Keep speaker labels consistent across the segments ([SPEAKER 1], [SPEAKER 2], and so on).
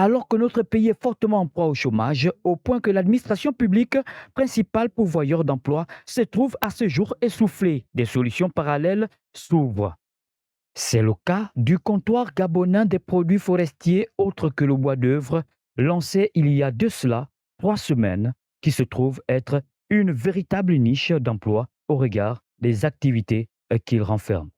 [SPEAKER 1] alors que notre pays est fortement en proie au chômage, au point que l'administration publique, principal pourvoyeur d'emplois, se trouve à ce jour essoufflée. Des solutions parallèles s'ouvrent. C'est le cas du comptoir gabonais des produits forestiers autres que le bois d'œuvre, lancé il y a de cela 3 semaines, qui se trouve être une véritable niche d'emploi au regard des activités qu'il renferme.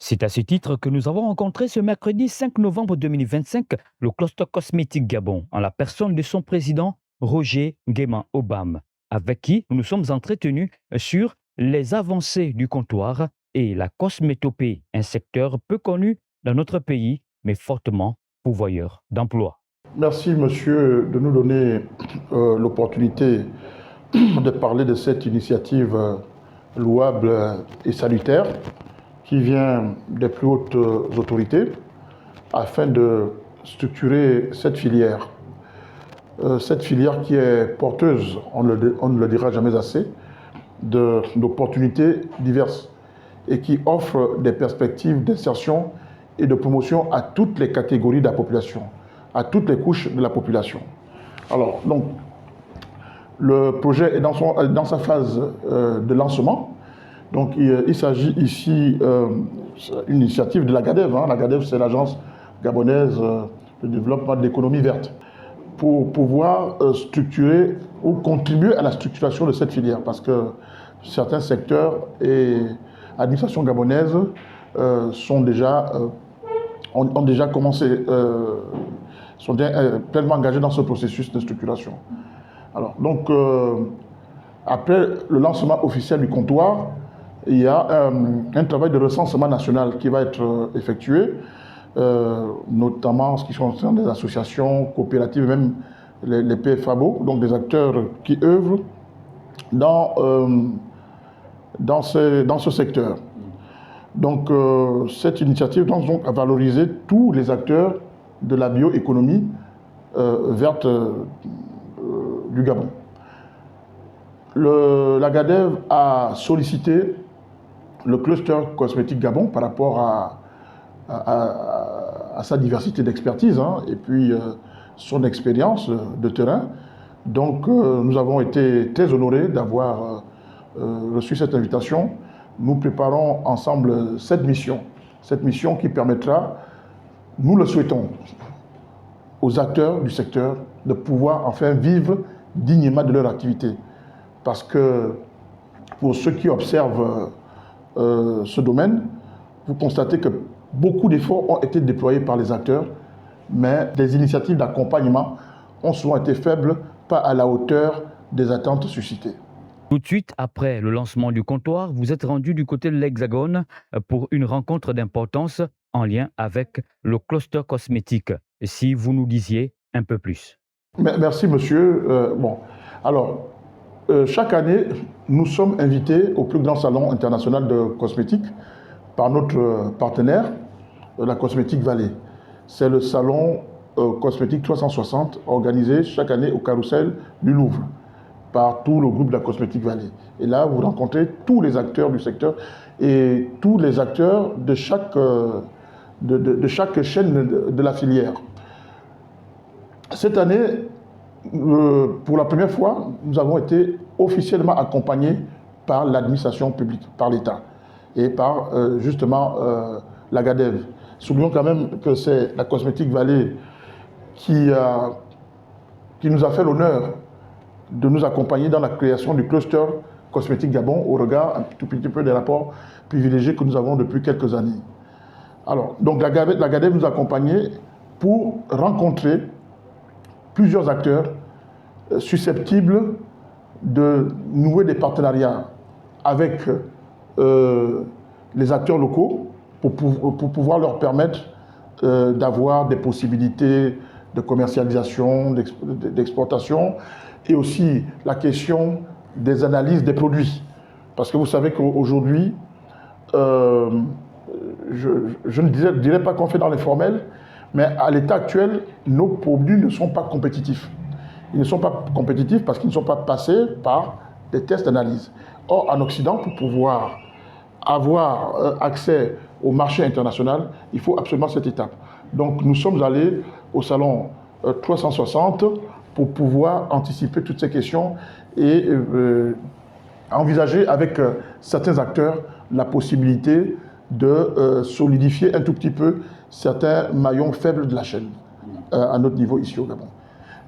[SPEAKER 1] C'est à ce titre que nous avons rencontré ce mercredi 5 novembre 2025 le cluster cosmétique Gabon en la personne de son président Roger Nguema Obam, avec qui nous nous sommes entretenus sur les avancées du comptoir et la cosmétopée, un secteur peu connu dans notre pays, mais fortement pourvoyeur d'emplois.
[SPEAKER 2] Merci, monsieur, de nous donner l'opportunité de parler de cette initiative louable et salutaire qui vient des plus hautes autorités afin de structurer cette filière. Cette filière qui est porteuse, on ne le dira jamais assez, d'opportunités diverses et qui offre des perspectives d'insertion et de promotion à toutes les catégories de la population, à toutes les couches de la population. Alors, donc, le projet est dans sa phase de lancement. Donc, il s'agit ici d'une initiative de l'AGADEV. L'AGADEV, c'est l'Agence gabonaise de développement de l'économie verte, pour pouvoir structurer ou contribuer à la structuration de cette filière, parce que certains secteurs et administrations gabonaises ont déjà commencé, sont pleinement engagés dans ce processus de structuration. Alors, donc, après le lancement officiel du comptoir, il y a un travail de recensement national qui va être effectué, notamment en ce qui concerne les associations, coopératives, même les PFABO, donc des acteurs qui œuvrent dans ce secteur. Donc, cette initiative tend donc à valoriser tous les acteurs de la bioéconomie verte du Gabon. L'AGADEV a sollicité le cluster cosmétique Gabon par rapport à sa diversité d'expertise et puis son expérience de terrain. Donc nous avons été très honorés d'avoir reçu cette invitation. Nous préparons ensemble cette mission qui permettra, nous le souhaitons, aux acteurs du secteur de pouvoir enfin vivre dignement de leur activité. Parce que pour ceux qui observent ce domaine, vous constatez que beaucoup d'efforts ont été déployés par les acteurs, mais les initiatives d'accompagnement ont souvent été faibles, pas à la hauteur des attentes suscitées.
[SPEAKER 1] Tout de suite après le lancement du comptoir, vous êtes rendu du côté de l'Hexagone pour une rencontre d'importance en lien avec le cluster cosmétique. Si vous nous disiez un peu plus.
[SPEAKER 2] Merci, monsieur. Chaque année, nous sommes invités au plus grand salon international de cosmétique par notre partenaire, la Cosmétique Vallée. C'est le salon Cosmétique 360 organisé chaque année au Carrousel du Louvre par tout le groupe de la Cosmétique Vallée. Et là, vous rencontrez tous les acteurs du secteur et tous les acteurs de chaque chaîne de la filière. Cette année, pour la première fois, nous avons été officiellement accompagnés par l'administration publique, par l'État et par l'AGADEV. Soulignons quand même que c'est la Cosmétique Vallée qui nous a fait l'honneur de nous accompagner dans la création du cluster cosmétique Gabon au regard un tout petit peu des rapports privilégiés que nous avons depuis quelques années. Alors, donc l'AGADEV nous a accompagnés pour rencontrer plusieurs acteurs susceptibles de nouer des partenariats avec les acteurs locaux pour pouvoir leur permettre d'avoir des possibilités de commercialisation, d'exportation et aussi la question des analyses des produits. Parce que vous savez qu'aujourd'hui, je ne dirais pas qu'on fait dans l'informel, mais à l'état actuel, nos produits ne sont pas compétitifs. Ils ne sont pas compétitifs parce qu'ils ne sont pas passés par des tests d'analyse. Or, en Occident, pour pouvoir avoir accès au marché international, il faut absolument cette étape. Donc nous sommes allés au salon 360 pour pouvoir anticiper toutes ces questions et envisager avec certains acteurs la possibilité de solidifier un tout petit peu certains maillons faibles de la chaîne à notre niveau ici au Gabon.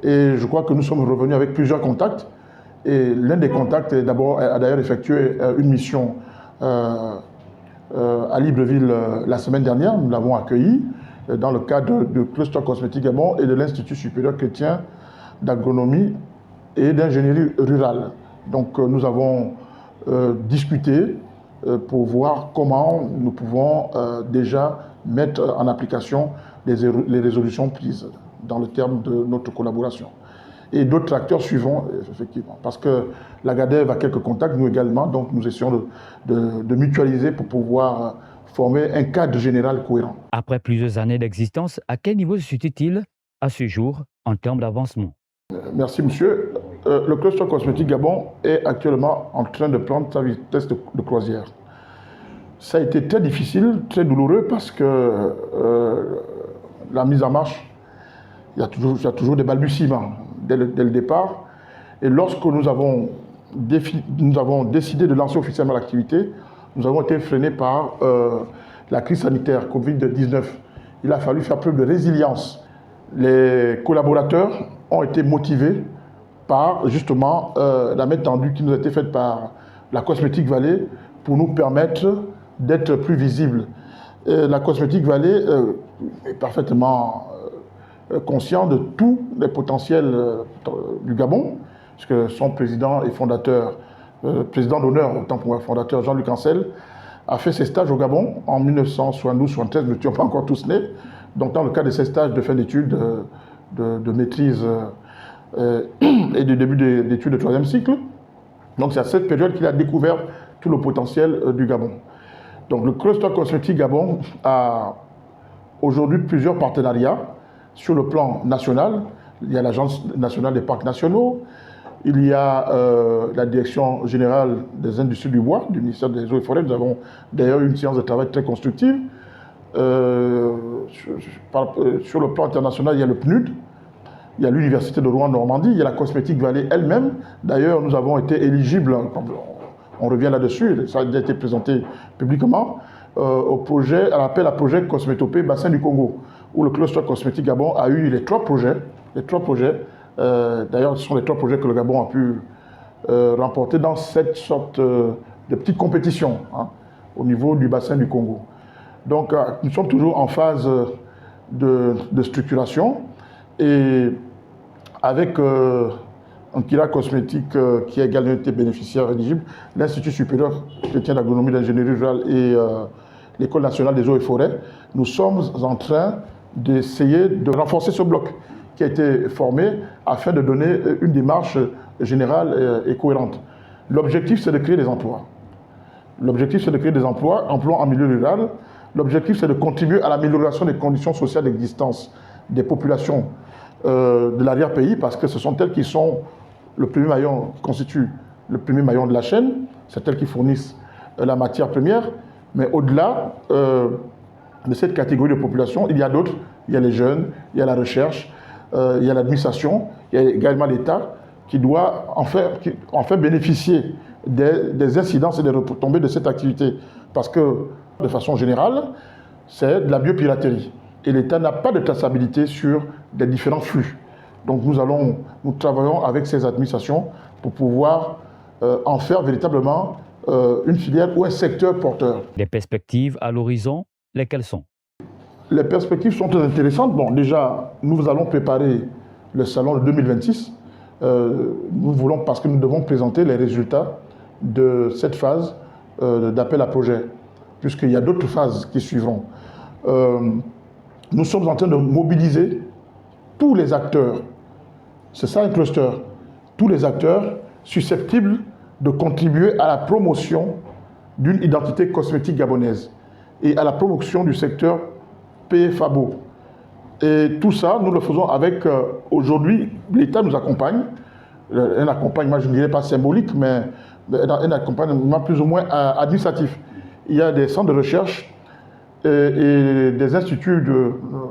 [SPEAKER 2] Et je crois que nous sommes revenus avec plusieurs contacts. Et l'un des contacts a d'ailleurs effectué une mission à Libreville la semaine dernière. Nous l'avons accueilli dans le cadre de Cluster Cosmétique Gabon et de l'Institut supérieur chrétien d'agronomie et d'ingénierie rurale. Donc nous avons discuté pour voir comment nous pouvons déjà mettre en application les résolutions prises dans le terme de notre collaboration. Et d'autres acteurs suivront, effectivement, parce que la GADEV a quelques contacts, nous également, donc nous essayons de mutualiser pour pouvoir former un cadre général cohérent.
[SPEAKER 1] Après plusieurs années d'existence, à quel niveau se situe-t-il à ce jour en termes d'avancement?
[SPEAKER 2] Merci, monsieur. Le Cluster Cosmétique Gabon est actuellement en train de prendre sa vitesse de croisière. Ça a été très difficile, très douloureux, parce que la mise en marche, il y a toujours des balbutiements dès le départ. Et lorsque nous avons décidé de lancer officiellement l'activité, nous avons été freinés par la crise sanitaire Covid-19. Il a fallu faire preuve de résilience. Les collaborateurs ont été motivés par justement la main tendue qui nous a été faite par la Cosmétique Vallée pour nous permettre d'être plus visibles. La Cosmétique Vallée est parfaitement conscient de tous les potentiels du Gabon, puisque son président et fondateur, président d'honneur, autant pour moi fondateur, Jean-Luc Ancel, a fait ses stages au Gabon en 1972-73, nous n'étions pas encore tous nés. Donc dans le cadre de ces stages de fin d'études, de maîtrise et de début d'études de troisième cycle, donc c'est à cette période qu'il a découvert tout le potentiel du Gabon. Donc le Cluster Cosmétique Gabon a aujourd'hui plusieurs partenariats sur le plan national. Il y a l'Agence nationale des parcs nationaux, il y a la Direction générale des industries du bois du ministère des Eaux et Forêts. Nous avons d'ailleurs eu une séance de travail très constructive. Sur le plan international, il y a le PNUD, il y a l'Université de Rouen-Normandie, il y a la Cosmétique Vallée elle-même. D'ailleurs, nous avons été éligibles, on revient là-dessus, ça a déjà été présenté publiquement, au projet, à l'appel à projet Cosmétopée Bassin du Congo, où le Cluster Cosmétique Gabon a eu les trois projets. D'ailleurs, ce sont les trois projets que le Gabon a pu remporter dans cette sorte de petite compétition au niveau du bassin du Congo. Donc, nous sommes toujours en phase de structuration et avec Ankira Cosmétique qui a également été bénéficiaire éligible, l'Institut supérieur chrétien d'agronomie, d'ingénierie rurale et l'École nationale des eaux et forêts, nous sommes en train d'essayer de renforcer ce bloc qui a été formé afin de donner une démarche générale et cohérente. L'objectif, c'est de créer des emplois. L'objectif, c'est de créer des emplois en milieu rural. L'objectif, c'est de contribuer à l'amélioration des conditions sociales d'existence des populations de l'arrière-pays, parce que ce sont elles qui sont le premier maillon, qui constituent le premier maillon de la chaîne. C'est elles qui fournissent la matière première. Mais au-delà de cette catégorie de population, il y a d'autres. Il y a les jeunes, il y a la recherche, il y a l'administration, il y a également l'État qui doit en fait bénéficier des incidences et des retombées de cette activité. Parce que, de façon générale, c'est de la biopiraterie. Et l'État n'a pas de traçabilité sur les différents flux. Donc nous travaillons avec ces administrations pour pouvoir en faire véritablement une filière ou un secteur porteur.
[SPEAKER 1] Les perspectives à l'horizon, lesquelles sont?
[SPEAKER 2] Les perspectives sont très intéressantes. Bon, déjà, nous allons préparer le salon de 2026. Nous voulons, parce que nous devons présenter les résultats de cette phase d'appel à projet, puisqu'il y a d'autres phases qui suivront. Nous sommes en train de mobiliser tous les acteurs. C'est ça un cluster. Tous les acteurs susceptibles de contribuer à la promotion d'une identité cosmétique gabonaise et à la promotion du secteur PFABO. Et tout ça, nous le faisons avec, aujourd'hui, l'État nous accompagne. Un accompagnement, je ne dirais pas symbolique, mais un accompagnement plus ou moins administratif. Il y a des centres de recherche et des instituts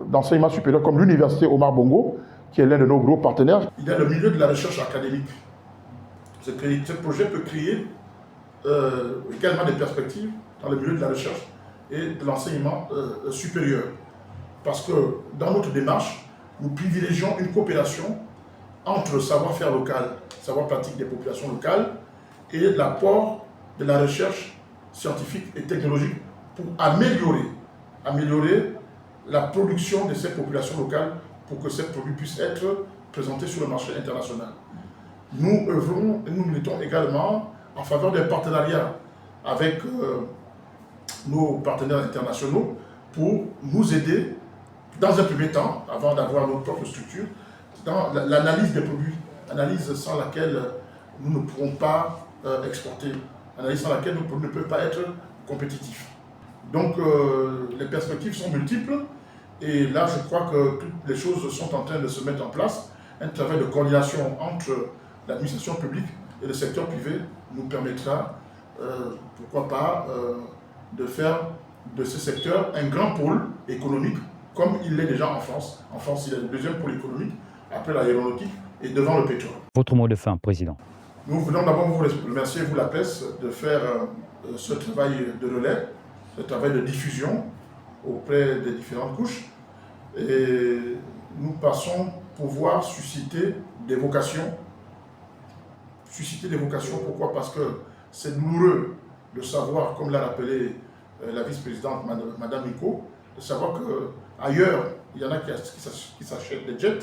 [SPEAKER 2] d'enseignement supérieur comme l'Université Omar Bongo, qui est l'un de nos gros partenaires. Il y a le milieu de la recherche académique. Ce projet peut créer également des perspectives dans le milieu de la recherche et de l'enseignement supérieur. Parce que dans notre démarche, nous privilégions une coopération entre le savoir-faire local, savoir pratique des populations locales et l'apport de la recherche scientifique et technologique pour améliorer la production de ces populations locales pour que ces produits puissent être présentés sur le marché international. Nous œuvrons et nous militons également en faveur d'un partenariat avec nos partenaires internationaux pour nous aider dans un premier temps, avant d'avoir notre propre structure, dans l'analyse des produits, analyse sans laquelle nous ne pourrons pas exporter, analyse sans laquelle nous ne pouvons pas être compétitifs. Donc les perspectives sont multiples et là je crois que toutes les choses sont en train de se mettre en place. Un travail de coordination entre l'administration publique et le secteur privé nous permettra, pourquoi pas, de faire de ce secteur un grand pôle économique comme il l'est déjà en France. En France, il est le deuxième pôle économique après l'aéronautique et devant le pétrole.
[SPEAKER 1] Votre mot de fin, Président.
[SPEAKER 2] Nous voulons d'abord vous remercier, vous la presse, de faire ce travail de relais, ce travail de diffusion auprès des différentes couches. Et nous pensons pouvoir susciter des vocations. Susciter des vocations, pourquoi? Parce que c'est douloureux de savoir, comme l'a rappelé la vice-présidente Madame Miko, de savoir qu'ailleurs, il y en a qui s'achètent des jets,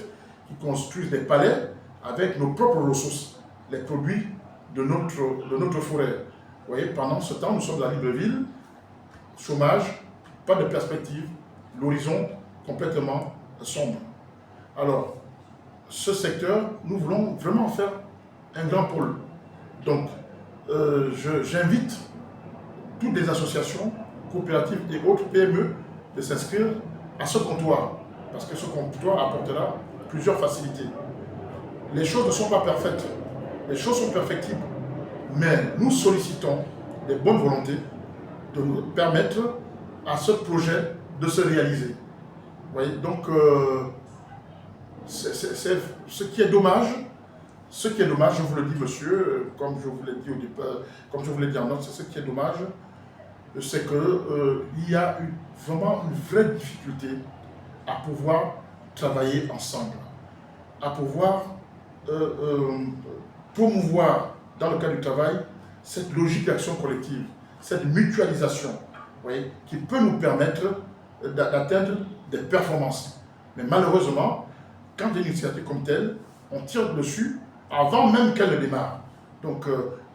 [SPEAKER 2] qui construisent des palais avec nos propres ressources, les produits de notre forêt. Vous voyez, pendant ce temps, nous sommes à Libreville, chômage, pas de perspective, l'horizon complètement sombre. Alors, ce secteur, nous voulons vraiment faire un grand pôle. Donc, j'invite toutes les associations, coopératives et autres PME de s'inscrire à ce comptoir, parce que ce comptoir apportera plusieurs facilités. Les choses ne sont pas parfaites, les choses sont perfectibles, mais nous sollicitons les bonnes volontés de nous permettre à ce projet de se réaliser. Vous voyez, donc, ce qui est dommage, je vous le dis monsieur, comme je vous l'ai dit au départ, comme je vous l'ai dit en note, ce qui est dommage, c'est qu'il y a vraiment une vraie difficulté à pouvoir travailler ensemble, à pouvoir promouvoir dans le cadre du travail cette logique d'action collective, cette mutualisation, vous voyez, qui peut nous permettre d'atteindre des performances. Mais malheureusement, quand une initiative comme telle, on tire dessus avant même qu'elle ne démarre. Donc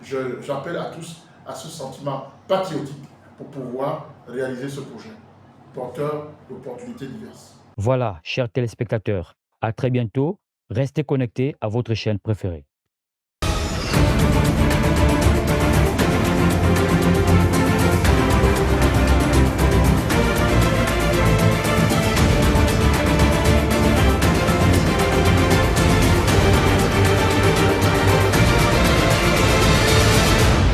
[SPEAKER 2] j'appelle à tous à ce sentiment patriotique pour pouvoir réaliser ce projet, porteur d'opportunités diverses.
[SPEAKER 1] Voilà, chers téléspectateurs, à très bientôt. Restez connectés à votre chaîne préférée.